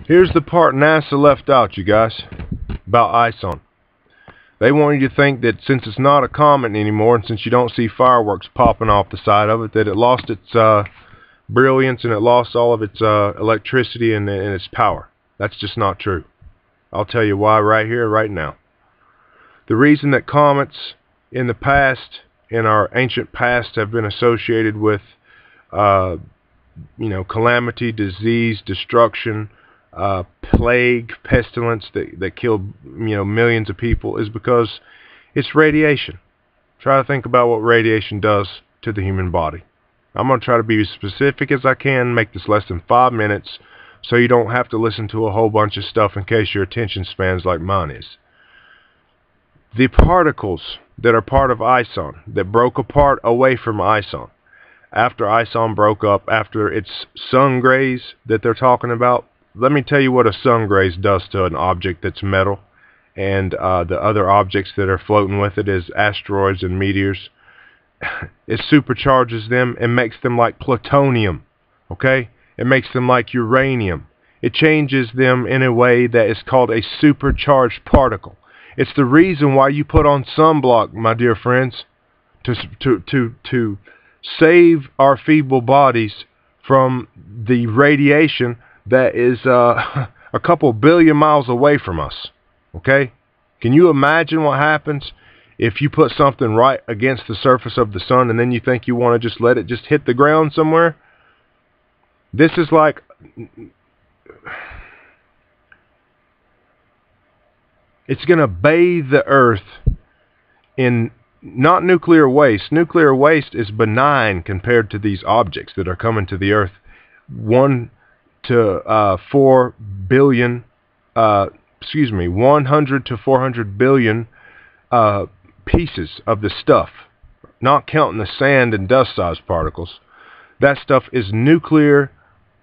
Here's the part NASA left out, you guys, about Ison. They want you to think that since it's not a comet anymore, and since you don't see fireworks popping off the side of it, that it lost its brilliance and it lost all of its electricity and its power. That's just not true. I'll tell you why right here, right now. The reason that comets in the past, in our ancient past, have been associated with calamity, disease, destruction, plague, pestilence that killed millions of people is because it's radiation. Try to think about what radiation does to the human body. I'm going to try to be as specific as I can, make this less than 5 minutes, so you don't have to listen to a whole bunch of stuff in case your attention span's like mine is. The particles that are part of Ison, that broke apart away from Ison, after Ison broke up, after its sun grays that they're talking about, let me tell you what a sun graze does to an object that's metal, and the other objects that are floating with it is asteroids and meteors. It supercharges them and makes them like plutonium, okay? It makes them like uranium. It changes them in a way that is called a supercharged particle. It's the reason why you put on sunblock, my dear friends, to save our feeble bodies from the radiation that is a couple billion miles away from us. Okay? Can you imagine what happens if you put something right against the surface of the sun and then you think you want to just let it just hit the ground somewhere? This is like... It's going to bathe the earth in not nuclear waste. Nuclear waste is benign compared to these objects that are coming to the earth. 100 to 400 billion pieces of the stuff, not counting the sand and dust sized particles. That stuff is nuclear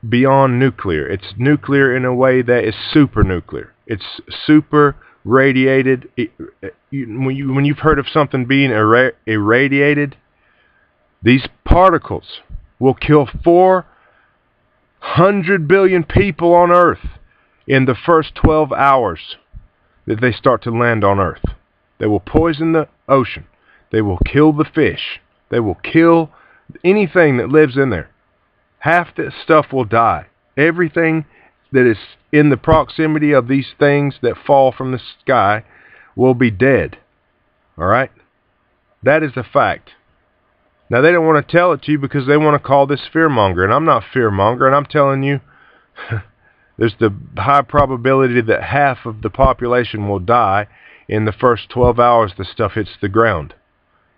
beyond nuclear. It's nuclear in a way that is super nuclear. It's super radiated. When you've heard of something being irradiated, these particles will kill 400 billion people on Earth in the first 12 hours that they start to land on Earth. They will poison the ocean. They will kill the fish. They will kill anything that lives in there. Half the stuff will die. Everything that is in the proximity of these things that fall from the sky will be dead. Alright? That is a fact. Now they don't want to tell it to you because they want to call this fearmonger, and I'm not fearmonger, and I'm telling you there's the high probability that half of the population will die in the first 12 hours the stuff hits the ground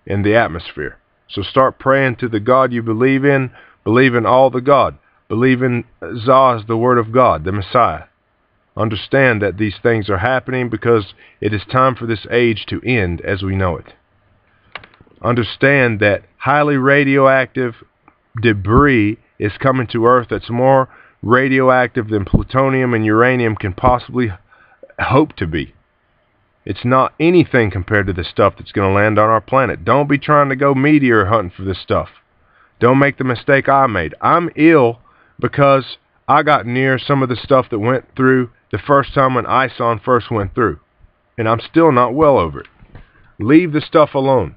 in the atmosphere. So start praying to the God you believe in all the God. Believe in Zah as the Word of God, the Messiah. Understand that these things are happening because it is time for this age to end as we know it. Understand that highly radioactive debris is coming to Earth that's more radioactive than plutonium and uranium can possibly hope to be. It's not anything compared to the stuff that's going to land on our planet. Don't be trying to go meteor hunting for this stuff. Don't make the mistake I made. I'm ill because I got near some of the stuff that went through the first time when Ison first went through. And I'm still not well over it. Leave the stuff alone.